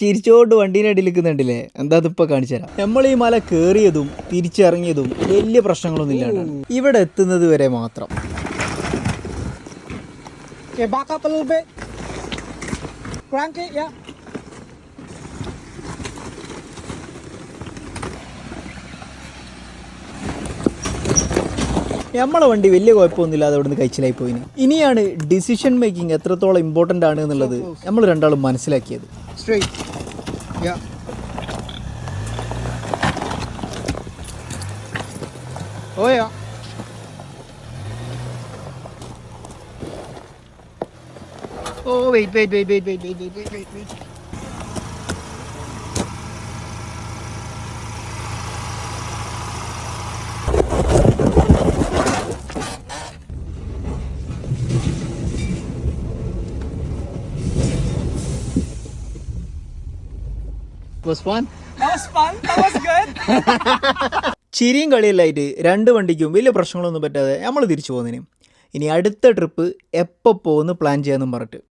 ചിരിച്ചോണ്ട് വണ്ടീൻ്റെ അടിയിൽ നിൽക്കുന്നുണ്ടല്ലേ? എന്താ ഇതിപ്പോൾ കാണിച്ചു തരാം. നമ്മൾ ഈ മല കയറിയതും തിരിച്ചിറങ്ങിയതും വലിയ പ്രശ്നങ്ങളൊന്നും ഇല്ലാണ്ട് ഇവിടെ എത്തുന്നത് വരെ മാത്രം. നമ്മളെ വണ്ടി വലിയ കുഴപ്പമൊന്നുമില്ലാതെ അവിടെ നിന്ന് കഴിച്ചിലായി പോയിന്. ഇനിയാണ് ഡിസിഷൻ മേക്കിംഗ് എത്രത്തോളം ഇമ്പോർട്ടൻ്റ് ആണ് എന്നുള്ളത് നമ്മൾ രണ്ടാളും മനസ്സിലാക്കിയത്. ചിരിയും കളിയെല്ലായിട്ട് രണ്ട് വണ്ടിക്കും വലിയ പ്രശ്നങ്ങളൊന്നും പറ്റാതെ നമ്മൾ തിരിച്ചു പോകുന്നതിന്. ഇനി അടുത്ത ട്രിപ്പ് എപ്പോൾ പോകുന്നു പ്ലാൻ ചെയ്യാമെന്നും പറഞ്ഞിട്ട്